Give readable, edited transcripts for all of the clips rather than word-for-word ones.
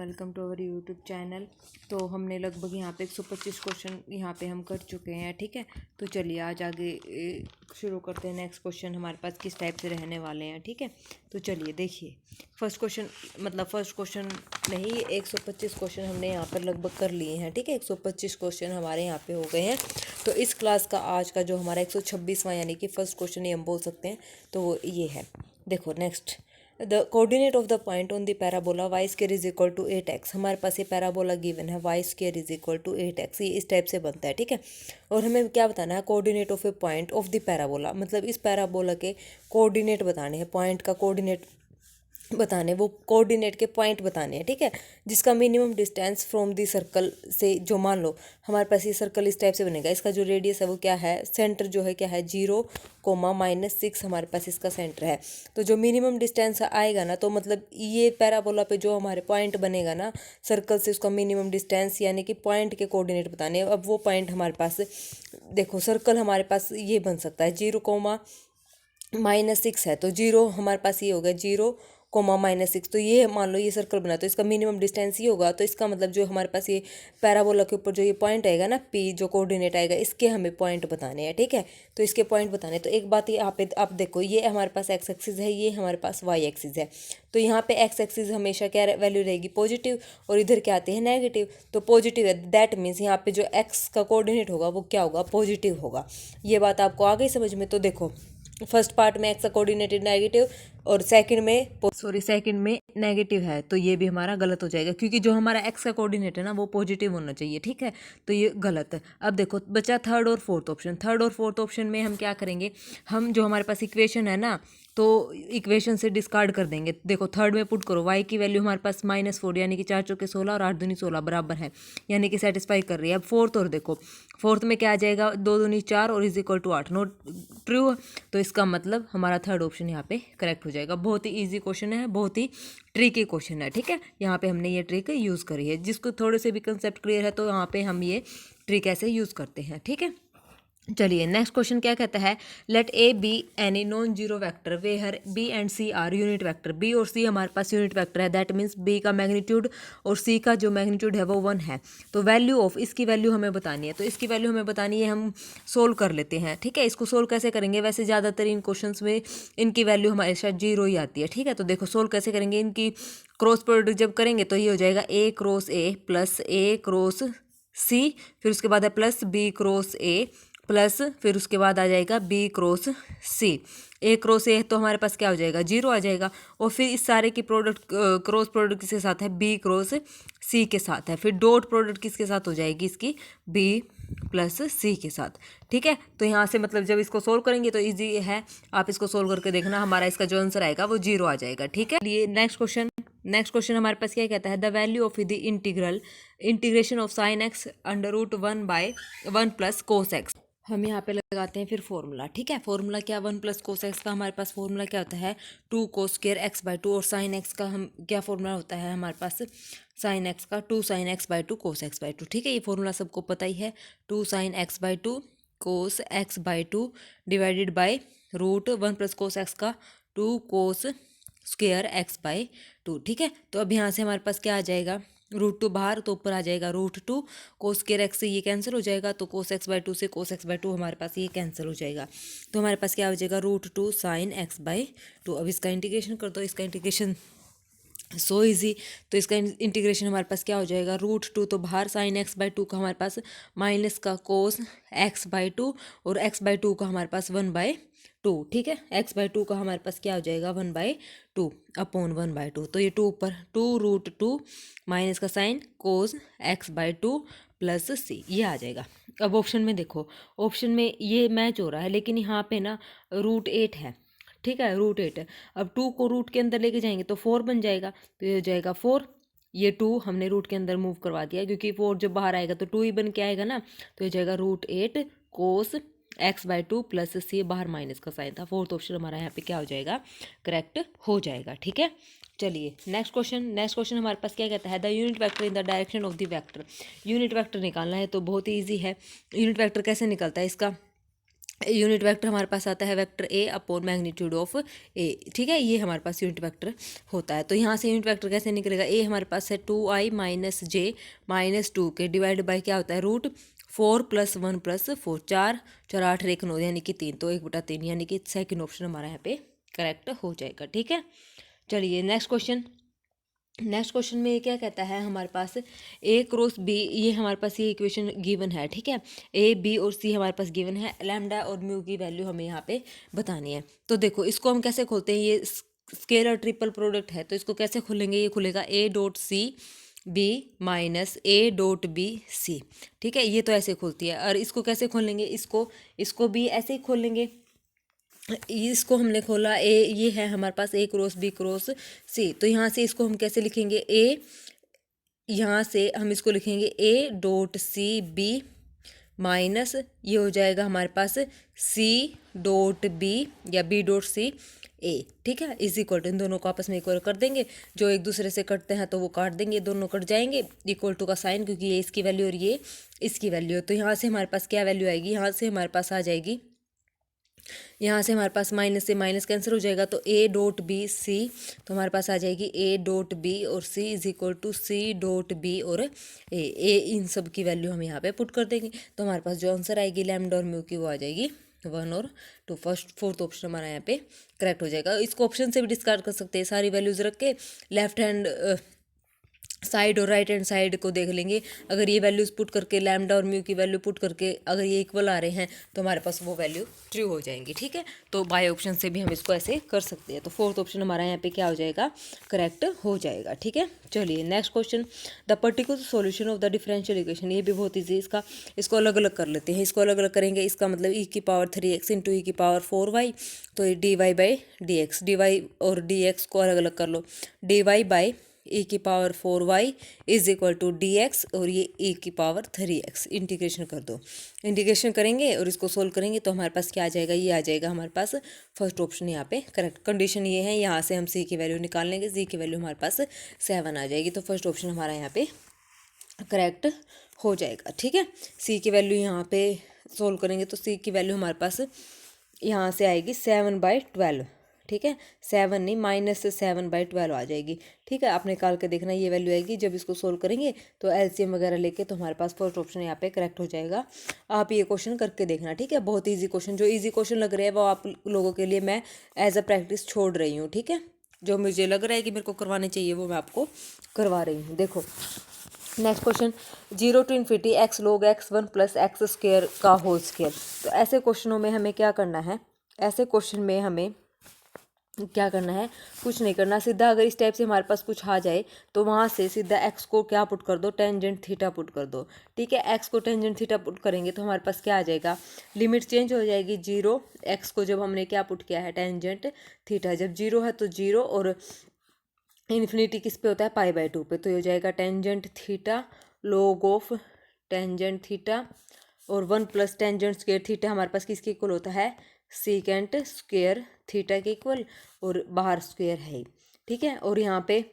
Welcome to our YouTube channel. तो हमने लगभग यहाँ पे 125 क्वेश्चन यहाँ पे हम कर चुके हैं, ठीक है। तो चलिए आज आगे शुरू करते हैं। नेक्स्ट क्वेश्चन हमारे पास किस टाइप से रहने वाले हैं, ठीक है। तो चलिए देखिए, फर्स्ट क्वेश्चन नहीं, 125 क्वेश्चन हमने यहाँ पर लगभग कर लिए हैं, ठीक है। 125 क्वेश्चन हमारे यहाँ पे हो गए हैं। तो इस क्लास का आज का जो हमारा 126वां यानी कि फर्स्ट क्वेश्चन ये हम बोल सकते हैं, तो वो ये है। देखो next, the coordinate of the point on the parabola y square is equal to 8x। हमारे पास ये पैराबोला गिवन है, y square is equal to 8x, ये इस टाइप से बनता है, ठीक है। और हमें क्या बताना है, coordinate of A point of the parabola, मतलब इस पैराबोला के कोऑर्डिनेट बताने हैं, पॉइंट का कोऑर्डिनेट बताने, वो कोऑर्डिनेट के पॉइंट बताने हैं, ठीक है। जिसका minimum distance from the circle से, जो मान लो हमारे पास ये सर्कल इस टाइप से बनेगा, इसका जो रेडियस है वो क्या है, सेंटर जो है क्या है 0, -6 हमारे पास इसका सेंटर है। तो जो मिनिमम डिस्टेंस आएगा ना, तो मतलब ये पैराबोला पे जो हमारे पॉइंट बनेगा ना सर्कल से, उसका मिनिमम डिस्टेंस यानी कि पॉइंट के कोऑर्डिनेट बताने हैं। अब वो पॉइंट हमारे पास, देखो सर्कल हमारे पास ये बन सकता है 0, -6 है, तो 0 हमारे पास ये हो गया 0, -6। तो ये मान लो ये सर्कल बना, तो इसका मिनिमम डिस्टेंस ये होगा। तो इसका मतलब जो हमारे पास ये पैराबोला के ऊपर जो ये पॉइंट आएगा ना, P जो कोऑर्डिनेट आएगा, इसके हमें पॉइंट बताने हैं, ठीक है। तो इसके पॉइंट बताने, तो एक बात यहाँ पे आप देखो, ये हमारे पास x एक्सिस है, ये हमारे पास y एक्सिस है। तो यहाँ पे x एक्सिस हमेशा क्या वैल्यू रहेगी, पॉजिटिव, और इधर क्या आते हैं नेगेटिव। तो पॉजिटिव है, दैट मीन्स यहाँ पे जो x का कोऑर्डिनेट होगा वो क्या होगा, पॉजिटिव होगा। ये बात आपको आ गई समझ में। तो देखो फर्स्ट पार्ट में एक्स का कोऑर्डिनेट नेगेटिव और सेकंड में नेगेटिव है, तो ये भी हमारा गलत हो जाएगा, क्योंकि जो हमारा एक्स का कोऑर्डिनेट है ना वो पॉजिटिव होना चाहिए, ठीक है। तो ये गलत है। अब देखो बचा थर्ड और फोर्थ ऑप्शन में हम क्या करेंगे, हम जो हमारे पास इक्वेशन है ना, तो इक्वेशन से डिस्कार्ड कर देंगे। देखो थर्ड में पुट करो, y की वैल्यू हमारे पास -4 यानी कि 4 चौके 16 और 8 दूनी 16 बराबर है, यानी कि सेटिस्फाई कर रही है। अब फोर्थ, और देखो फोर्थ में क्या आ जाएगा, 2 दूनी 4 और is equal to 8, not true. तो इसका मतलब हमारा थर्ड ऑप्शन यहाँ पे करेक्ट हो जाएगा। बहुत ही ईजी क्वेश्चन है, बहुत ही ट्रिकी क्वेश्चन है, ठीक है। यहाँ पे हमने ये ट्रिक यूज़ करी है। जिसको थोड़े से भी कंसेप्ट क्लियर है, तो यहाँ पे हम ये ट्रिक ऐसे यूज़ करते हैं, ठीक है। चलिए नेक्स्ट क्वेश्चन क्या कहता है, late A be any non zero vector where B and C R unit vector. B और सी हमारे पास यूनिट वेक्टर है, दैट मीन्स बी का मैग्नीट्यूड और सी का जो मैग्नीट्यूड है वो 1 है। तो वैल्यू ऑफ, इसकी वैल्यू हमें बतानी है, तो इसकी वैल्यू हमें बतानी है, हम सोल्व कर लेते हैं, ठीक है। इसको सोल्व कैसे करेंगे, वैसे ज़्यादातर इन क्वेश्चन में इनकी वैल्यू हमारे साथ 0 ही आती है, ठीक है। तो देखो सोल्व कैसे करेंगे, इनकी क्रॉस प्रोडक्ट जब करेंगे तो ये हो जाएगा A cross A plus A cross C, फिर उसके बाद है plus B cross A plus, फिर उसके बाद आ जाएगा B cross C। A cross A तो हमारे पास क्या हो जाएगा, 0 आ जाएगा। और फिर इस सारे की प्रोडक्ट, क्रॉस प्रोडक्ट किसके साथ है, B क्रॉस C के साथ है। फिर डॉट प्रोडक्ट किसके साथ हो जाएगी, इसकी B प्लस C के साथ, ठीक है। तो यहाँ से मतलब जब इसको सोल्व करेंगे तो इजी है, आप इसको सोल्व करके देखना, हमारा इसका जो आंसर आएगा वो 0 आ जाएगा, ठीक है। ये नेक्स्ट क्वेश्चन हमारे पास क्या कहता है, the value of the integration of sine x under root 1/1 plus cos x. हम यहाँ पे लगाते हैं फिर फॉर्मूला, ठीक है। फॉर्मूला क्या, 1 प्लस कोस एक्स का हमारे पास फॉर्मूला क्या होता है, 2 कोस स्क्वायर x/2, और साइन एक्स का हम क्या फॉर्मूला होता है हमारे पास, साइन एक्स का 2 sin x/2 कोस x/2, ठीक है। ये फॉर्मूला सबको पता ही है, 2 sin x/2 cos x/2 divided by root 1 plus cos x का 2 कोस स्क्वायर x/2, ठीक है। तो अब यहाँ से हमारे पास क्या आ जाएगा, √2 बाहर, तो ऊपर आ जाएगा √2, कोस स्क्वायर एक्स से ये कैंसिल हो जाएगा, तो कोस x/2 से कोस x/2 हमारे पास ये कैंसिल हो जाएगा। तो हमारे पास क्या हो जाएगा, √2 sin x/2। अब इसका इंटीग्रेशन कर दो, इसका इंटीग्रेशन सो इजी। तो इसका इंटीग्रेशन हमारे पास क्या हो जाएगा, √2 तो बाहर, sin x/2 का हमारे पास माइनस का कोस x/2, और x/2 का हमारे पास 1/2, ठीक है। x/2 का हमारे पास क्या हो जाएगा, 1/2 अपॉन 1/2। तो ये 2 ऊपर, 2√2 माइनस का sine cos x/2 plus c, ये आ जाएगा। अब ऑप्शन में देखो, ऑप्शन में ये मैच हो रहा है, लेकिन यहाँ पे ना √8 है, ठीक है, √8 है। अब 2 को रूट के अंदर लेके जाएंगे तो 4 बन जाएगा, तो ये हो जाएगा 4। ये 2 हमने रूट के अंदर मूव करवा दिया, क्योंकि 4 जब बाहर आएगा तो 2 ही बन के आएगा ना, तो ये जाएगा √8 कोस x/2 प्लस c, बाहर माइनस का साइन था। फोर्थ ऑप्शन हमारा यहाँ पे क्या हो जाएगा, करेक्ट हो जाएगा, ठीक है। चलिए नेक्स्ट क्वेश्चन हमारे पास क्या कहता है, the unit vector in the direction of the vector. Unit vector निकालना है, तो बहुत ही ईजी है। यूनिट वेक्टर कैसे निकलता है, इसका यूनिट वेक्टर हमारे पास आता है vector a upon magnitude of a, ठीक है, ये हमारे पास यूनिट वेक्टर होता है। तो यहाँ से यूनिट वेक्टर कैसे निकलेगा, ए हमारे पास है 2i माइनस जे माइनस 2 के डिवाइड बाई क्या होता है रूट 4 + 1 + 4, 4 4 8 1 9 यानी कि 3, तो 1/3 यानी कि सेकंड ऑप्शन हमारा यहाँ पे करेक्ट हो जाएगा। ठीक है, चलिए नेक्स्ट क्वेश्चन में ये क्या कहता है हमारे पास, ए क्रॉस बी, ये हमारे पास ये इक्वेशन गिवन है। ठीक है, ए बी और सी हमारे पास गिवन है, लैम्डा और म्यू की वैल्यू हमें यहाँ पे बतानी है। तो देखो इसको हम कैसे खोलते हैं, ये स्केलर ट्रिपल प्रोडक्ट है, तो इसको कैसे खोलेंगे, ये खुलेगा a dot c b minus a dot b c. ठीक है, ये तो ऐसे खोलती है। और इसको कैसे खोलेंगे, इसको भी ऐसे ही खोलेंगे। इसको हमने खोला, ए ये है हमारे पास ए क्रॉस बी क्रॉस सी, तो यहाँ से इसको हम कैसे लिखेंगे, ए यहाँ से हम इसको लिखेंगे a dot c b minus ये हो जाएगा हमारे पास सी डॉट बी या बी डॉट सी ए। ठीक है, इज इक्वल टू, इन दोनों को आपस में इक्वल कर देंगे, जो एक दूसरे से कटते हैं तो वो काट देंगे, दोनों कट जाएंगे, इक्वल टू का साइन, क्योंकि ये इसकी वैल्यू और ये इसकी वैल्यू है। तो यहाँ से हमारे पास क्या वैल्यू आएगी, यहाँ से हमारे पास आ जाएगी, यहाँ से हमारे पास माइनस से माइनस कैंसिल हो जाएगा, तो ए डॉट बी सी, तो हमारे पास आ जाएगी ए डॉट बी और c is equal to c dot b और ए इन सब की वैल्यू हम यहाँ पे पुट कर देंगे। तो हमारे पास जो आंसर आएगी लैम्डा और म्यू की, वो आ जाएगी 1 और 2। फोर्थ ऑप्शन हमारा यहाँ पे करेक्ट हो जाएगा। इसको ऑप्शन से भी डिस्कार्ड कर सकते हैं, सारी वैल्यूज रख के लेफ्ट हैंड साइड और राइट हैंड साइड को देख लेंगे। अगर ये वैल्यूज पुट करके लैम्डा और म्यू की वैल्यू पुट करके अगर ये इक्वल आ रहे हैं तो हमारे पास वो वैल्यू ट्रू हो जाएंगी। ठीक है, तो बाय ऑप्शन से भी हम इसको ऐसे कर सकते हैं। तो फोर्थ ऑप्शन हमारा यहाँ पे क्या हो जाएगा, करेक्ट हो जाएगा। ठीक है, चलिए next question, the particular solution of the differential equation, ये भी बहुत ईजी, इसको अलग अलग कर लेते हैं। इसको अलग अलग करेंगे, इसका मतलब e की पावर 3x इंटू ई की पावर 4y, तो ये dy by d x, d y और डी एक्स को अलग अलग कर लो, dy बाई e की power 4y is equal to d x, और ये e की पावर 3x, इंटीग्रेशन कर दो। इंटीग्रेशन करेंगे और इसको सोल्व करेंगे तो हमारे पास क्या आ जाएगा, ये आ जाएगा हमारे पास फर्स्ट ऑप्शन यहाँ पे करेक्ट। कंडीशन ये है, यहाँ से हम c की वैल्यू निकाल लेंगे, c की वैल्यू हमारे पास 7 आ जाएगी, तो फर्स्ट ऑप्शन हमारा यहाँ पे करेक्ट हो जाएगा। ठीक है, c की वैल्यू यहाँ पे सोल्व करेंगे तो c की वैल्यू हमारे पास यहाँ से आएगी 7/12। ठीक है, 7 नहीं -7/12 आ जाएगी। ठीक है, आपने निकाल के देखना, ये वैल्यू आएगी। जब इसको सोल्व करेंगे तो एलसीएम वगैरह लेके तो हमारे पास फर्स्ट ऑप्शन यहाँ पे करेक्ट हो जाएगा। आप ये क्वेश्चन करके देखना। ठीक है, बहुत ईजी क्वेश्चन, जो ईजी क्वेश्चन लग रहे हैं वो आप लोगों के लिए मैं एज अ प्रैक्टिस छोड़ रही हूँ। ठीक है, जो मुझे लग रहा है कि मेरे को करवाने चाहिए वो मैं आपको करवा रही हूँ। देखो next question, 0 to ∞ x log x1 + x² का होल स्क्वायर। तो ऐसे क्वेश्चनों में हमें क्या करना है, ऐसे क्वेश्चन में हमें क्या करना है, कुछ नहीं करना, सीधा अगर इस टाइप से हमारे पास कुछ आ जाए तो वहाँ से सीधा x को क्या पुट कर दो, टेंजेंट थीटा पुट कर दो। ठीक है, x को टेंजेंट थीटा पुट करेंगे तो हमारे पास क्या आ जाएगा, लिमिट चेंज हो जाएगी 0, x को जब हमने क्या पुट किया है, टेंजेंट थीटा, जब 0 है तो 0, और इन्फिनिटी किस पे होता है, π/2 पे, तो ये हो जाएगा tangent theta log of tangent theta, और 1 + टेंजेंट स्क्वायर थीटा हमारे पास किसके इक्वल होता है, सीकेंट स्क्वायर थीटा के इक्वल, और बाहर स्क्वायर है। ठीक है, और यहाँ पे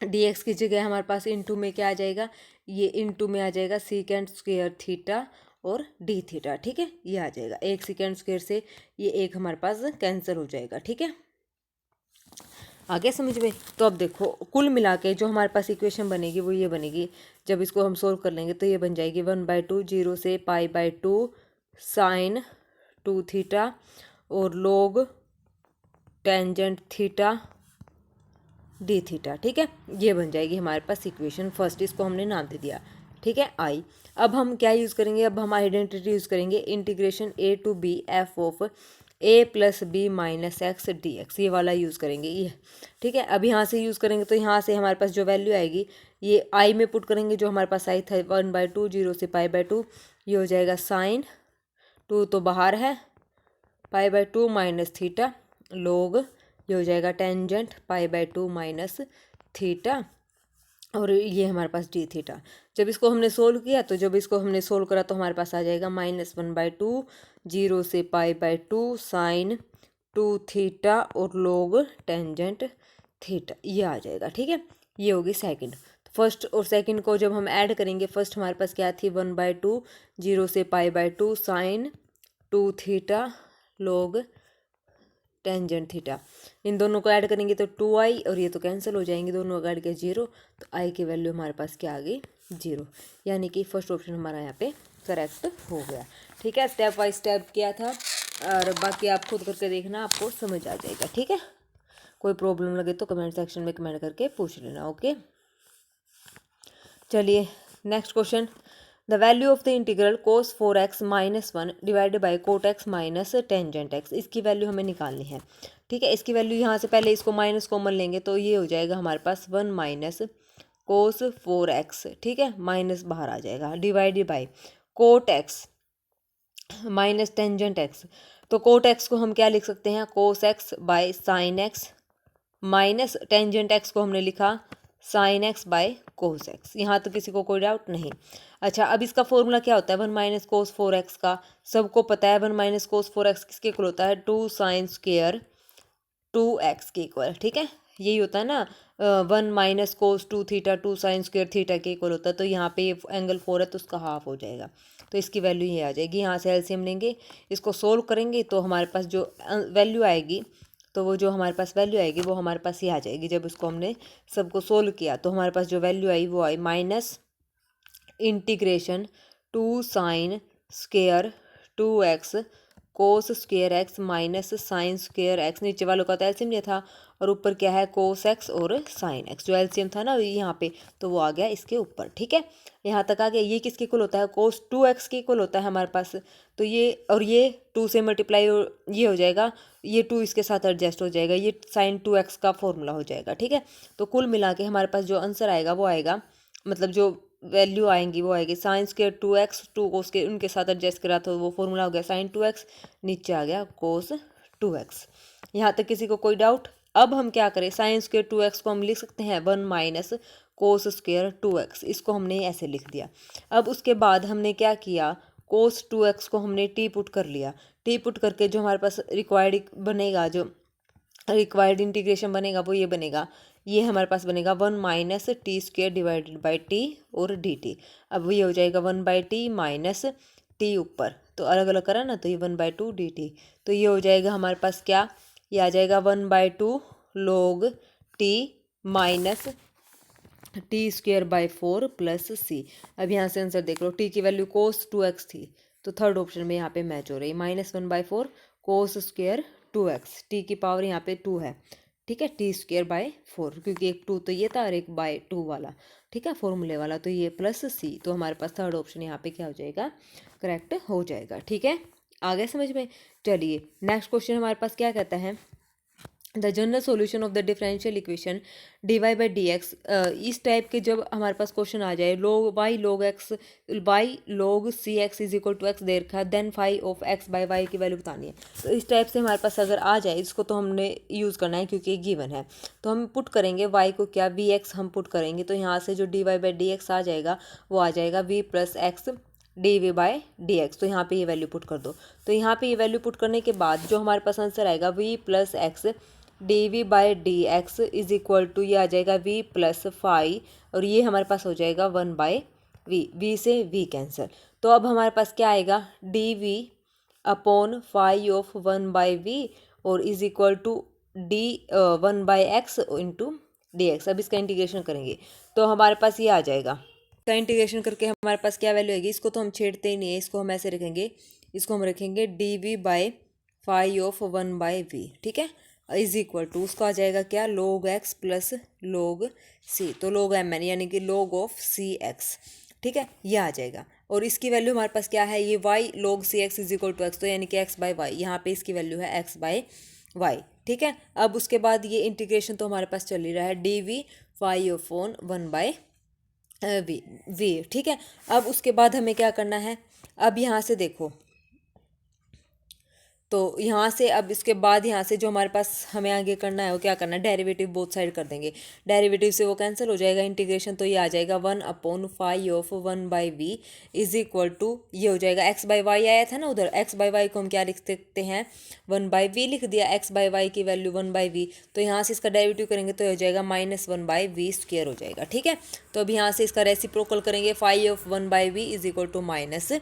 dx की जगह हमारे पास इनटू में क्या आ जाएगा, ये इनटू में आ जाएगा सीकेंट स्क्वायर थीटा और डी थीटा। ठीक है, ये आ जाएगा, एक सीकेंट स्क्वायर से ये एक हमारे पास कैंसिल हो जाएगा। ठीक है, आगे समझ में। तो अब देखो कुल मिला के जो हमारे पास इक्वेशन बनेगी वो ये बनेगी, जब इसको हम सोल्व कर लेंगे तो ये बन जाएगी 1/2 0 से π/2 साइन 2 थीटा और log tangent theta D theta. ठीक है, ये बन जाएगी हमारे पास इक्वेशन फर्स्ट, इसको हमने नाम दे दिया। ठीक है, आई। अब हम क्या यूज़ करेंगे, अब हम आइडेंटिटी यूज़ करेंगे, integration a to b f of a + b - x dx, ये वाला यूज़ करेंगे ये। ठीक है, अब यहाँ से यूज़ करेंगे तो यहाँ से हमारे पास जो वैल्यू आएगी ये आई में पुट करेंगे, जो हमारे पास आई था 1/2 0 से π/2, ये हो जाएगा साइन 2 तो बाहर है, π/2 माइनस थीटा लोग, ये हो जाएगा टेंजेंट π/2 माइनस थीटा, और ये हमारे पास डी थीटा। जब इसको हमने सोल्व किया तो जब इसको हमने सोल्व करा तो हमारे पास आ जाएगा -1/2 0 से π/2 साइन 2 थीटा और लोग टेंजेंट थीटा, ये आ जाएगा। ठीक है, ये होगी सेकंड। फर्स्ट और सेकंड को जब हम ऐड करेंगे, फर्स्ट हमारे पास क्या थी 1/2 0 से π/2 sine 2 theta log tangent theta. इन दोनों को ऐड करेंगे तो 2i, और ये तो कैंसिल हो जाएंगे, दोनों का ऐड किया 0, तो i की वैल्यू हमारे पास क्या आ गई 0, यानी कि फर्स्ट ऑप्शन हमारा यहाँ पे करेक्ट हो गया। ठीक है, स्टेप बाय स्टेप किया था, और बाकी आप खुद करके देखना, आपको समझ आ जाएगा। ठीक है, कोई प्रॉब्लम लगे तो कमेंट सेक्शन में कमेंट करके पूछ लेना। ओके, चलिए next question. The value of the integral cos 4x minus 1 divided by cot x minus tangent x, इसकी वैल्यू हमें निकालनी है। ठीक है, इसकी वैल्यू यहाँ से पहले इसको माइनस कॉमन लेंगे तो ये हो जाएगा हमारे पास 1 माइनस कोस 4x। ठीक है, माइनस बाहर आ जाएगा, divided by cot x minus tangent x. तो कोट एक्स को हम क्या लिख सकते हैं, cos x by sine x, minus tangent x को हमने लिखा sine x by cos x. यहाँ तो किसी को कोई डाउट नहीं। अच्छा, अब इसका फॉर्मूला क्या होता है 1 माइनस कोस 4x का, सबको पता है 1 माइनस कोस 4x किसके इक्वल होता है 2 साइन स्क्वेयर 2x के इक्वल। ठीक है, यही होता है ना, 1 minus cos 2 theta 2 sine square theta के इक्वल होता है। तो यहाँ पे ये एंगल 4 है तो उसका हाफ हो जाएगा, तो इसकी वैल्यू ये आ जाएगी। यहाँ से एलसीएम लेंगे, इसको सोल्व करेंगे तो हमारे पास जो वैल्यू आएगी, तो वो जो हमारे पास वैल्यू आएगी वो हमारे पास ये आ जाएगी। जब उसको हमने सबको सोल्व किया तो हमारे पास जो वैल्यू आई वो आई minus integration 2 sine square 2x cos square x minus sine square x. नीचे वालों का तो एलसीएम ये था, और ऊपर क्या है कोस एक्स और साइन एक्स, जो एलसीएम था ना यहाँ पे, तो वो आ गया इसके ऊपर। ठीक है, यहाँ तक आ गया। ये किसके इक्वल होता है, कोस 2x के इक्वल होता है हमारे पास। तो ये और ये 2 से मल्टीप्लाई ये हो जाएगा, ये 2 इसके साथ एडजस्ट हो जाएगा, ये साइन 2x का फॉर्मूला हो जाएगा। ठीक है, तो कुल मिला के हमारे पास जो आंसर आएगा वो आएगा, मतलब जो वैल्यू आएंगी वो आएगी साइन स्क्वेयर 2x, 2 कोस के उनके साथ एडजस्ट करा तो वो फॉर्मूला हो गया साइन 2x, नीचे आ गया कोस 2x। यहाँ तक किसी को कोई डाउट? अब हम क्या करें, साइन स्क्वेयर 2x को हम लिख सकते हैं 1 माइनस कोस स्क्वेयर 2x, इसको हमने ऐसे लिख दिया। अब उसके बाद हमने क्या किया, कोस 2x को हमने टी पुट कर लिया। टी पुट करके जो हमारे पास रिक्वायर्ड बनेगा, जो रिक्वायर्ड इंटीग्रेशन बनेगा वो ये बनेगा, ये हमारे पास बनेगा 1 minus t square divided by T और डी टी। अब ये हो जाएगा 1 बाई टी माइनस टी ऊपर, तो अलग अलग करा ना, तो ये 1 बाई 2 डी टी। तो ये हो जाएगा हमारे पास क्या, ये आ जाएगा 1 by 2 log t minus t square by 4 plus c. अब यहाँ से आंसर देख लो, टी की वैल्यू कोस 2x थी, तो थर्ड ऑप्शन में यहाँ पे मैच हो रही है, minus 1 by 4 cos square 2x, T की पावर यहाँ पे 2 है। ठीक है, टी स्क्वेयर बाय 4, क्योंकि एक 2 तो ये था और एक बाय 2 वाला, ठीक है, फॉर्मूले वाला, तो ये प्लस सी। तो हमारे पास थर्ड ऑप्शन यहाँ पे क्या हो जाएगा, करेक्ट हो जाएगा। ठीक है, आ गया समझ में? चलिए नेक्स्ट क्वेश्चन हमारे पास क्या कहता है, the general solution of the differential equation d y by d x. इस टाइप के जब हमारे पास क्वेश्चन आ जाए, लोग वाई लोग x by log c x is equal to x दे रखा है, then five of x by y की वैल्यू बतानी है। तो इस टाइप से हमारे पास अगर आ जाए, इसको तो हमने यूज़ करना है क्योंकि गिवन है। तो हम पुट करेंगे वाई को, क्या वी एक्स हम पुट करेंगे, तो यहाँ से जो d y by d x आ जाएगा वो आ जाएगा v plus x d v by d x. तो यहाँ पे ये वैल्यू पुट कर दो। तो यहाँ पे ये वैल्यू पुट करने के बाद जो हमारे पास आंसर आएगा v plus x d v by d x is equal to, ये आ जाएगा वी प्लस 5, और ये हमारे पास हो जाएगा 1 बाई वी, वी से वी कैंसिल। तो अब हमारे पास क्या आएगा, d v upon 5 of 1 by v और is equal to d 1 by x into d x. अब इसका इंटीग्रेशन करेंगे तो हमारे पास ये आ जाएगा, इसका इंटीग्रेशन करके हमारे पास क्या वैल्यू आएगी, इसको तो हम छेड़ते ही नहीं है, इसको हम ऐसे रखेंगे, इसको हम रखेंगे d v by 5 of 1 by v, ठीक है, इज इक्वल टू उसका आ जाएगा क्या, log x plus log c, तो log mn यानी कि log ऑफ सी एक्स। ठीक है, ये आ जाएगा, और इसकी वैल्यू हमारे पास क्या है, ये y log c x is equal to x, तो यानी कि x बाई वाई, यहाँ पे इसकी वैल्यू है x बाई वाई। ठीक है, अब उसके बाद ये इंटीग्रेशन तो हमारे पास चल ही रहा है, d v 5 on 1 by v. ठीक है, अब उसके बाद हमें क्या करना है, अब यहाँ से देखो तो यहाँ से अब इसके बाद यहाँ से जो हमारे पास हमें आगे करना है वो क्या करना है, डेरिवेटिव बोथ साइड कर देंगे। डेरिवेटिव से वो कैंसिल हो जाएगा, इंटीग्रेशन तो ये आ जाएगा 1/5 of 1/v is equal to, ये हो जाएगा x/y आया था ना उधर, x/y को हम क्या लिख सकते हैं, 1/v लिख दिया, x/y की वैल्यू 1/v, तो यहाँ से इसका डेरिवेटिव करेंगे तो हो जाएगा -1/v² हो जाएगा। ठीक है, तो अब यहाँ से इसका रेसिप्रोकल करेंगे, 5 of 1/v is equal to -v²।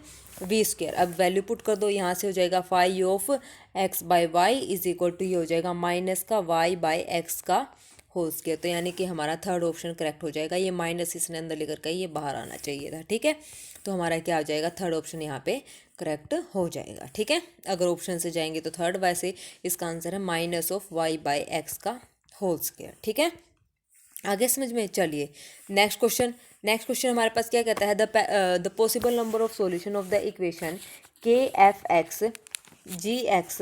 अब वैल्यू पुट कर दो, यहाँ से हो जाएगा 5 of x/y is equal to, ये हो जाएगा माइनस का y/x का होल स्क्वायर। तो यानी कि हमारा थर्ड ऑप्शन करेक्ट हो जाएगा। ये माइनस इसने अंदर लेकर के ये बाहर आना चाहिए था। ठीक है, तो हमारा क्या हो जाएगा, थर्ड ऑप्शन यहाँ पे करेक्ट हो जाएगा। ठीक है, अगर ऑप्शन से जाएंगे तो थर्ड, वैसे इसका आंसर है माइनस ऑफ y/x का होल स्क्वायर। ठीक है, आगे समझ में। चलिए नेक्स्ट क्वेश्चन हमारे पास क्या कहता है, the possible number of solution of the equation k(f(x) gx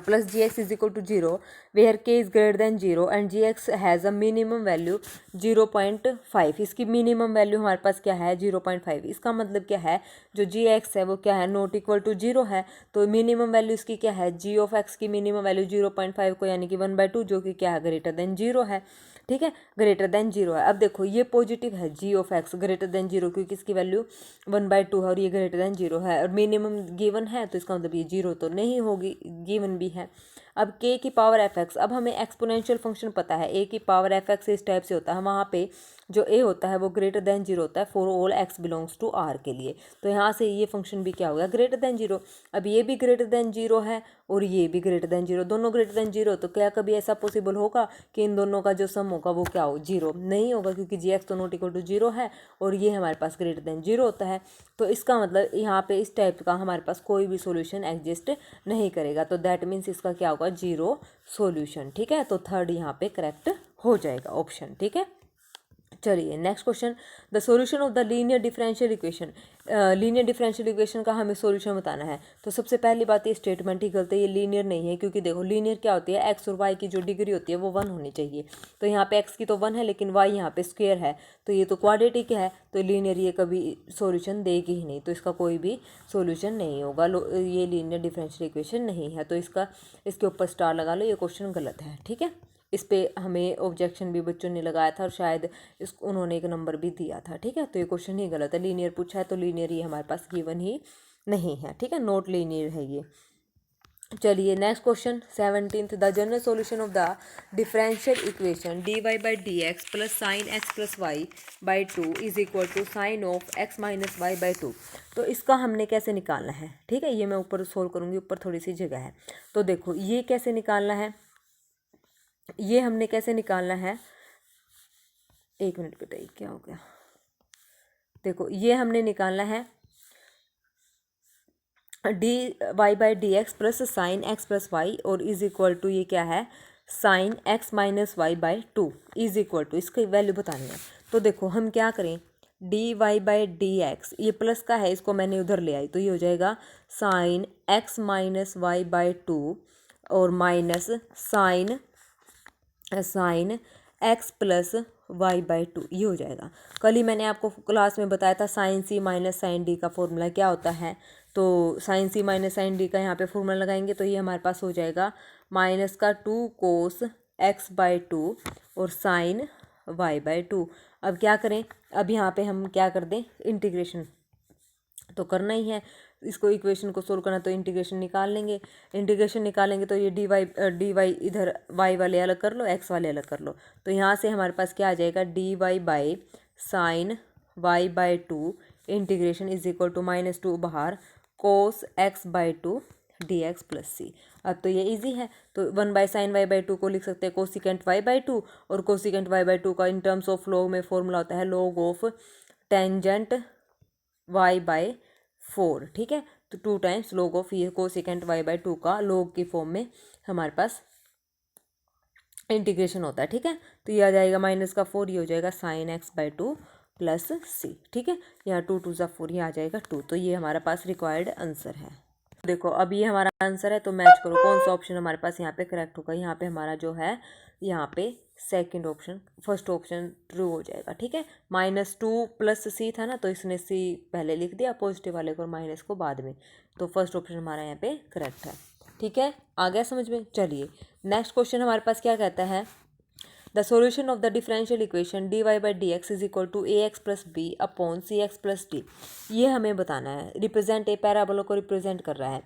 plus gx is equal to 0 where k is greater than 0 and gx has a minimum value 0.5। इसकी मिनिमम वैल्यू हमारे पास क्या है, 0.5। इसका मतलब क्या है, जो gx है वो क्या है, नॉट इक्वल टू 0 है, तो मिनिमम वैल्यू इसकी क्या है, g ऑफ x की मिनिमम वैल्यू 0.5 को यानी कि 1/2, जो कि क्या है, ग्रेटर देन 0 है। ठीक है, ग्रेटर देन 0 है। अब देखो ये पॉजिटिव है, g of x greater than 0, क्योंकि इसकी वैल्यू 1/2 है और ये ग्रेटर देन 0 है, और मिनिमम गिवन है, तो इसका मतलब ये 0 तो नहीं होगी, गिवन भी है। अब k की पावर f(x), अब हमें एक्सपोनेंशियल फंक्शन पता है, a की पावर f(x) इस टाइप से होता है, वहाँ पे जो a होता है वो ग्रेटर देन 0 होता है for all x belongs to r के लिए। तो यहाँ से ये फंक्शन भी क्या हो गया, ग्रेटर देन 0। अब ये भी ग्रेटर देन 0 है और ये भी ग्रेटर देन 0, दोनों ग्रेटर देन 0, तो क्या कभी ऐसा पॉसिबल होगा कि इन दोनों का जो सम होगा वो क्या हो, 0 नहीं होगा, क्योंकि gx तो नॉट इक्वल टू 0 है और ये हमारे पास ग्रेटर देन 0 होता है। तो इसका मतलब यहाँ पे इस टाइप का हमारे पास कोई भी सॉल्यूशन एग्जिस्ट नहीं करेगा, तो दैट मीन्स इसका क्या होगा, 0 सॉल्यूशन। ठीक है, तो थर्ड यहाँ पे करेक्ट हो जाएगा ऑप्शन। ठीक है, चलिए next question, the solution of the linear differential equation. Linear differential equation का हमें सॉल्यूशन बताना है। तो सबसे पहली बात, ये स्टेटमेंट ही गलत है, ये लीनियर नहीं है, क्योंकि देखो लीनियर क्या होती है, एक्स और वाई की जो डिग्री होती है वो 1 होनी चाहिए। तो यहाँ पे एक्स की तो 1 है, लेकिन वाई यहाँ पे स्क्वायर है, तो ये तो क्वाड्रेटिक है, तो लीनियर ये कभी सॉल्यूशन देगी ही नहीं, तो इसका कोई भी सॉल्यूशन नहीं होगा, ये लीनियर डिफरेंशियल इक्वेशन नहीं है। तो इसके ऊपर स्टार लगा लो, ये क्वेश्चन गलत है। ठीक है, इस पे हमें ऑब्जेक्शन भी बच्चों ने लगाया था और शायद उन्होंने एक नंबर भी दिया था। ठीक है, तो ये क्वेश्चन ही गलत है, लीनियर पूछा है तो लीनियर ये हमारे पास गिवन ही नहीं है। ठीक है, नॉट लीनियर है ये। चलिए next question 17th, the general solution of the differential equation dy/dx plus sine x plus y/2 is equal to sine of x minus y/2। तो इसका हमने कैसे निकालना है, ठीक है, ये मैं ऊपर सोल्व करूँगी, ऊपर थोड़ी सी जगह है। तो देखो ये कैसे निकालना है, ये हमने कैसे निकालना है, एक मिनट बताइए क्या हो गया। देखो ये हमने निकालना है dy/dx plus sine x plus y और इज इक्वल टू, ये क्या है, sine x minus y/2 is equal to, इसकी वैल्यू बतानी है। तो देखो हम क्या करें, dy/dx ये प्लस का है, इसको मैंने उधर ले आई, तो ये हो जाएगा साइन x माइनस y/2 और minus sign x plus y/2, ये हो जाएगा। कल ही मैंने आपको क्लास में बताया था sine c minus sine d का फॉर्मूला क्या होता है। तो sine c minus sine d का यहाँ पे फॉर्मूला लगाएंगे तो ये हमारे पास हो जाएगा माइनस का 2 कोस x/2 और साइन y/2। अब क्या करें, अब यहाँ पे हम क्या कर दें, इंटीग्रेशन तो करना ही है, इसको इक्वेशन को सोल्व करना, तो इंटीग्रेशन निकालेंगे तो ये dy इधर y वाले अलग कर लो, x वाले अलग कर लो, तो यहाँ से हमारे पास क्या आ जाएगा, dy by sine y/2 integration is equal to -2 बाहर कोस x/2 dx प्लस c। अब तो ये इजी है, तो 1/sin y/2 को लिख सकते हैं कोसिकेंट y/2, और कोसिकेंट y/2 का इन टर्म्स ऑफ लॉग में फॉर्मूला होता है लॉग ऑफ टेंजेंट y/4। ठीक है, तो 2 टाइम्स लॉग ऑफ ये कोसिकेंट y/2 का लॉग की फॉर्म में हमारे पास इंटीग्रेशन होता है। ठीक है, तो ये आ जाएगा माइनस का 4, ये हो जाएगा साइन x/2 प्लस c। ठीक है, यहाँ 2 2 4, ये आ जाएगा 2, तो ये हमारे पास रिक्वायर्ड आंसर है। देखो अब ये हमारा आंसर है, तो मैच करो कौन सा ऑप्शन हमारे पास यहाँ पे करेक्ट होगा। यहाँ पे हमारा जो है यहाँ पे second option first option true हो जाएगा। ठीक है, -2 प्लस सी था ना, तो इसने सी पहले लिख दिया पॉजिटिव वाले को और माइनस को बाद में, तो फर्स्ट ऑप्शन हमारा यहाँ पे करेक्ट है। ठीक है, आ गया समझ में। चलिए नेक्स्ट क्वेश्चन हमारे पास क्या कहता है, the solution of the differential equation dy by d x is equal to a x plus b upon c x plus d. ये हमें बताना है, रिप्रेजेंट ए पैराबोला को रिप्रेजेंट कर रहा है।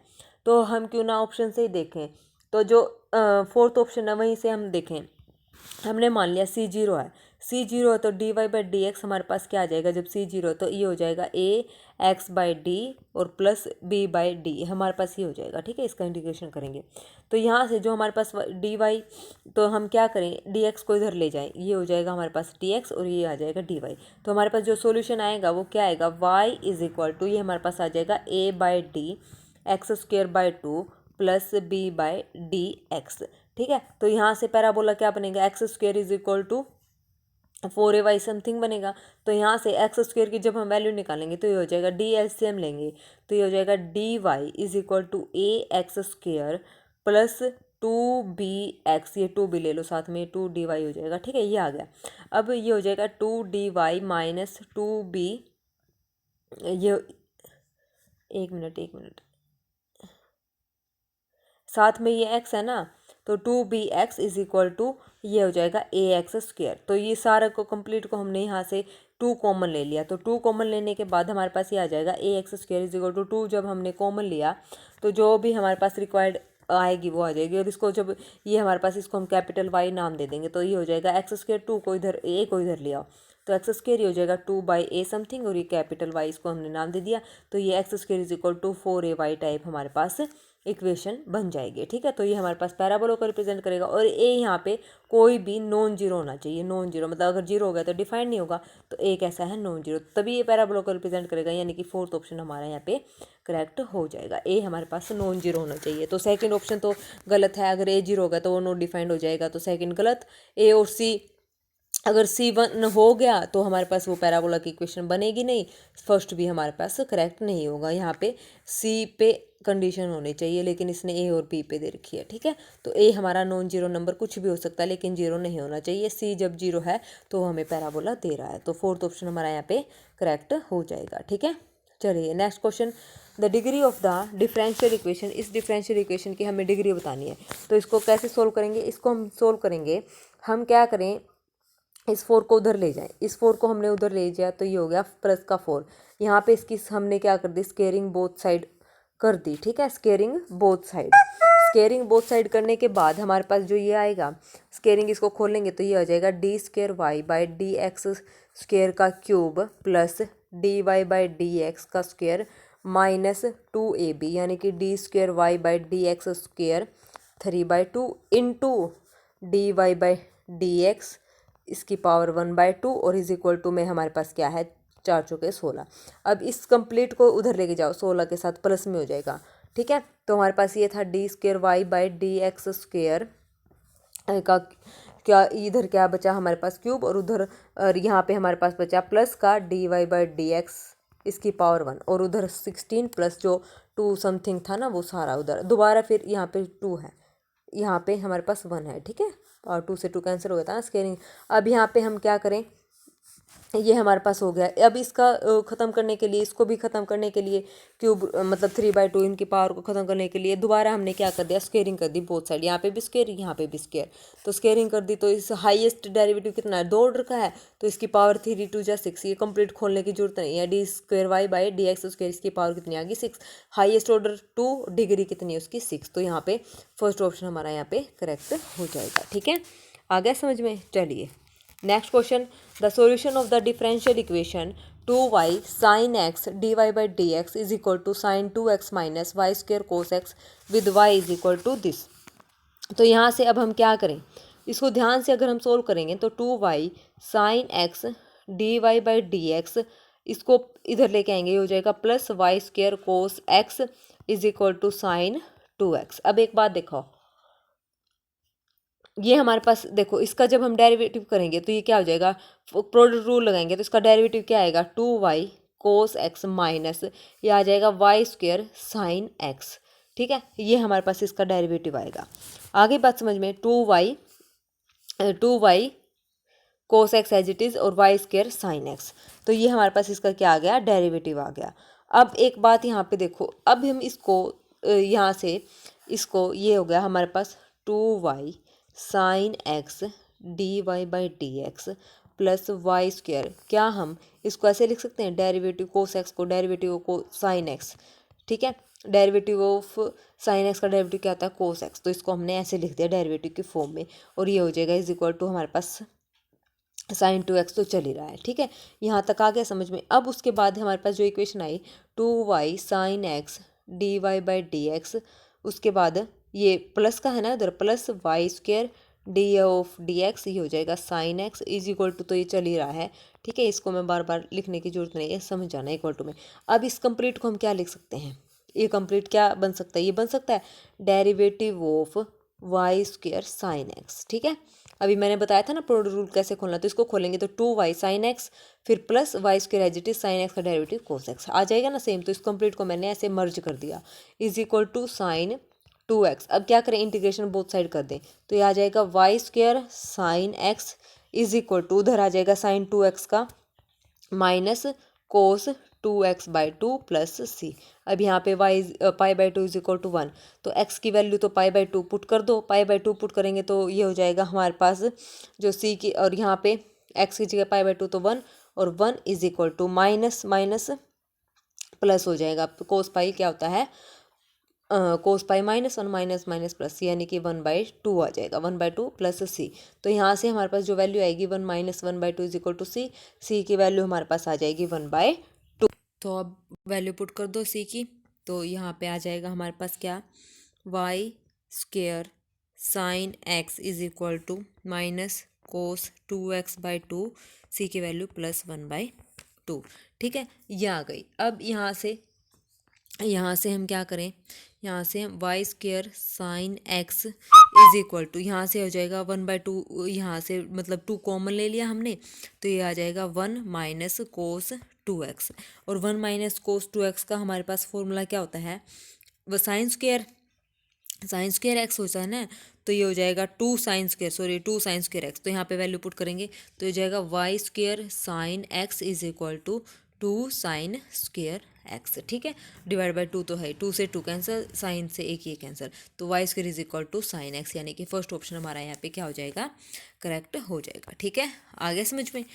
तो हम क्यों ना ऑप्शन से ही देखें, तो जो फोर्थ ऑप्शन है वहीं से हम देखें। हमने मान लिया सी जीरो है, सी जीरो है तो d y by d x हमारे पास क्या आ जाएगा, जब सी जीरो है तो ये हो जाएगा ए एक्स बाई डी और प्लस बी बाई डी, हमारे पास ये हो जाएगा। ठीक है, इसका इंटीग्रेशन करेंगे तो यहाँ से जो हमारे पास डी वाई, तो हम क्या करें, डी एक्स को इधर ले जाएं, ये हो जाएगा हमारे पास डी एक्स और ये आ जाएगा डी वाई। तो हमारे पास जो सोल्यूशन आएगा वो क्या आएगा, वाई इज इक्वल टू, ये हमारे पास आ जाएगा a by d x square by two plus b by d x. ठीक है, तो यहाँ से पैराबोला क्या बनेगा, x square is equal to 4ay something बनेगा। तो यहाँ से एक्स स्क्वेयर की जब हम वैल्यू निकालेंगे तो ये हो जाएगा डी एलसीएम लेंगे तो ये हो जाएगा d y is equal to a x square plus 2bx, ये 2b ले लो साथ में, 2dy हो जाएगा। ठीक है, ये आ गया। अब ये हो जाएगा 2dy माइनस 2b, ये एक मिनट साथ में ये x है ना, तो 2bx इज इक्वल टू ये हो जाएगा ए एक्स स्क्वेयर। तो ये सारा को कंप्लीट को हमने यहाँ से 2 कॉमन ले लिया, तो 2 कॉमन लेने के बाद हमारे पास ये आ जाएगा a x square is equal to 2। जब हमने कॉमन लिया तो जो भी हमारे पास रिक्वायर्ड आएगी वो आ जाएगी, और इसको जब ये हमारे पास, इसको हम कैपिटल वाई नाम दे देंगे, तो ये हो जाएगा एक्स स्क्वेयर, 2 को इधर ए को इधर लिया तो एक्स स्क्वेयर ये हो जाएगा 2 बाई ए समथिंग, और ये कैपिटल वाई इसको हमने नाम दे दिया, तो ये x square is equal to 4ay type हमारे पास इक्वेशन बन जाएगी। ठीक है, तो ये हमारे पास पैराबोला को रिप्रेजेंट करेगा, और ए यहाँ पे कोई भी नॉन जीरो होना चाहिए। नॉन जीरो मतलब अगर जीरो हो गया तो डिफाइंड नहीं होगा, तो ए कैसा है, नॉन जीरो, तभी ये पैराबोला को रिप्रेजेंट करेगा, यानी कि फोर्थ ऑप्शन हमारा यहाँ पे करेक्ट हो जाएगा। ए हमारे पास नॉन जीरो होना चाहिए, तो सेकंड ऑप्शन तो गलत है, अगर ए जीरो होगा तो वो नॉट डिफाइंड हो जाएगा, तो सेकंड गलत। ए और सी, अगर C1 हो गया तो हमारे पास वो पैराबोला की इक्वेशन बनेगी नहीं, फर्स्ट भी हमारे पास करेक्ट नहीं होगा। यहाँ पे सी पे कंडीशन होनी चाहिए, लेकिन इसने ए और बी पे दे रखी है। ठीक है, तो ए हमारा नॉन जीरो नंबर कुछ भी हो सकता है, लेकिन जीरो नहीं होना चाहिए। सी जब जीरो है तो हमें पैराबोला दे रहा है, तो फोर्थ ऑप्शन हमारा यहाँ पे करेक्ट हो जाएगा। ठीक है, चलिए next question, the degree of the differential equation, इस डिफरेंशियल इक्वेशन की हमें डिग्री बतानी है। तो इसको कैसे सोल्व करेंगे, इसको हम सोल्व करेंगे, हम क्या करें, इस 4 को उधर ले जाएं, इस 4 को हमने उधर ले जाया तो ये हो गया प्लस का 4। यहाँ पे इसकी हमने क्या कर दी, स्केयरिंग बोथ साइड कर दी। ठीक है, squaring both side, squaring both side करने के बाद हमारे पास जो ये आएगा, स्केयरिंग इसको खोलेंगे तो ये आ जाएगा d square y by d x square का cube plus d y by d x का स्क्वेयर माइनस 2ab, यानी कि d square y by d x square 3/2 into d y by d x इसकी पावर 1/2 और is equal to में हमारे पास क्या है, 4 चौके 16। अब इस कंप्लीट को उधर लेके जाओ, 16 के साथ प्लस में हो जाएगा। ठीक है, तो हमारे पास ये था d square y by d x square का क्या, इधर क्या बचा हमारे पास क्यूब, और उधर यहाँ पे हमारे पास बचा प्लस का d y by d x इसकी पावर 1, और उधर 16 प्लस जो 2 समथिंग था ना वो सारा उधर दोबारा, फिर यहाँ पे 2 है, यहाँ पे हमारे पास 1 है। ठीक है, और 2 से 2 कैंसिल हो गया था ना स्केयरिंग। अब यहाँ पे हम क्या करें, ये हमारे पास हो गया। अब इसका ख़त्म करने के लिए, इसको भी ख़त्म करने के लिए, क्यूब मतलब 3/2 इनकी पावर को ख़त्म करने के लिए दोबारा हमने क्या कर दिया, स्केयरिंग कर दी बोथ साइड, यहाँ पे भी स्केयर यहाँ पे भी स्केयर, तो स्केयरिंग कर दी। तो इस हाईएस्ट डेरिवेटिव कितना है, 2 ऑर्डर का है, तो इसकी पावर 3 2 जा 6, ये कंप्लीट खोलने की जरूरत नहीं है। D square y by d x square, इसकी पावर कितनी आ गई 6, हाईएस्ट ऑर्डर 2, डिग्री कितनी है उसकी 6, तो यहाँ पे फर्स्ट ऑप्शन हमारा यहाँ पे करेक्ट हो जाएगा। ठीक है, आ गया समझ में। चलिए next question, the solution of the differential equation 2y sin x dy by dx इज इक्वल टू sin 2x minus y square cos x with y is equal to this. तो यहाँ से अब हम क्या करें, इसको ध्यान से अगर हम सोल्व करेंगे तो 2y sin x dy by dx, इसको इधर लेके आएंगे, ये हो जाएगा plus y square cos x is equal to sine 2x। अब एक बात देखो, ये हमारे पास देखो, इसका जब हम डेरिवेटिव करेंगे तो ये क्या हो जाएगा, प्रोडक्ट रूल लगाएंगे तो इसका डेरिवेटिव क्या आएगा, 2y कोस एक्स माइनस ये आ जाएगा वाई स्क्वेयर साइन एक्स। ठीक है, ये हमारे पास इसका डेरिवेटिव आएगा। आगे बात समझ में, 2y 2y cos x as it is और वाई स्क्र साइन एक्स। तो ये हमारे पास इसका क्या आ गया, डेरिवेटिव आ गया। अब एक बात यहाँ पे देखो, अब हम इसको यहाँ से इसको ये हो गया हमारे पास 2y sine x d y by d x plus y square. क्या हम इसको ऐसे लिख सकते हैं, डेरिवेटिव कोस एक्स को डेरिवेटिव को साइन एक्स, ठीक है, डेरिवेटिव ऑफ साइन एक्स का डेरिवेटिव क्या होता है, कोस एक्स। तो इसको हमने ऐसे लिख दिया डेरिवेटिव की फॉर्म में, और ये हो जाएगा इज इक्वल टू हमारे पास साइन 2x तो चल ही रहा है, ठीक है, यहाँ तक आ गया समझ में। अब उसके बाद हमारे पास जो इक्वेशन आई 2y sine x d y by d x, उसके बाद ये प्लस का है ना उधर, plus y square d of d x, ये हो जाएगा sine x is equal to, तो ये चल ही रहा है, ठीक है, इसको मैं बार बार लिखने की जरूरत नहीं है, समझ जाना इक्वल टू में। अब इस कंप्लीट को हम क्या लिख सकते हैं, ये कंप्लीट क्या बन सकता है, ये बन सकता है derivative of y square sine x, ठीक है। अभी मैंने बताया था ना प्रोडक्ट रूल कैसे खोलना, तो इसको खोलेंगे तो 2y साइन एक्स फिर plus y square as it is sine x का डेरिवेटिव कोस एक्स आ जाएगा ना सेम। तो इस कंप्लीट को मैंने ऐसे मर्ज कर दिया, is equal to sine 2x। अब क्या करें, इंटीग्रेशन बोथ साइड कर दें, तो ये आ जाएगा y square sine x is equal to, उधर आ जाएगा साइन 2x का minus cos 2x by 2 plus c. अब यहाँ पे pi by 2 is equal to 1, तो x की वैल्यू तो पाई बाई 2 पुट कर दो, पाई बाई 2 पुट करेंगे तो ये हो जाएगा हमारे पास जो c की, और यहाँ पे x की जगह पाई बाई 2 तो 1, और 1 is equal to minus minus plus हो जाएगा। कोस पाई क्या होता है, cos pi minus 1 minus minus plus c, यानी कि 1/2 आ जाएगा, 1/2 प्लस सी। तो यहाँ से हमारे पास जो वैल्यू आएगी 1 माइनस 1/2 इज इक्वल टू सी, सी की वैल्यू हमारे पास आ जाएगी 1/2। तो अब वैल्यू पुट कर दो सी की, तो यहाँ पे आ जाएगा हमारे पास क्या, Y square sine x is equal to minus cos 2x/2, सी की वैल्यू प्लस 1/2, ठीक है, ये आ गई। अब यहाँ से हम क्या करें, यहाँ से हम y square sine x is equal to, यहाँ से हो जाएगा 1/2, यहाँ से मतलब 2 कॉमन ले लिया हमने, तो ये आ जाएगा 1 माइनस कोस 2x, और 1 माइनस कोस 2x का हमारे पास फॉर्मूला क्या होता है, वो साइन स्क्र एक्स होता है ना, तो ये हो जाएगा 2 साइन स्क्र एक्स। तो यहाँ पे वैल्यू पुट करेंगे तो ये जाएगा y square sine x is equal to 2 sine square x, ठीक है, डिवाइड बाई 2 तो है, 2 से 2 कैंसिल, साइन से एक ये कैंसिल, तो y square is equal to sine x, यानी कि फर्स्ट ऑप्शन हमारा यहाँ पे क्या हो जाएगा, करेक्ट हो जाएगा, ठीक है, आगे समझ में।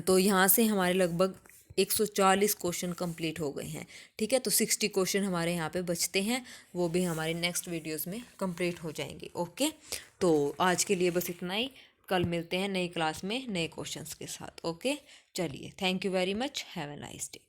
तो यहाँ से हमारे लगभग 140 क्वेश्चन कंप्लीट हो गए हैं, ठीक है, तो 60 क्वेश्चन हमारे यहाँ पे बचते हैं, वो भी हमारे नेक्स्ट वीडियोस में कंप्लीट हो जाएंगे। ओके, तो आज के लिए बस इतना ही, कल मिलते हैं नई क्लास में नए क्वेश्चंस के साथ। ओके, चलिए, thank you very much, have a nice day.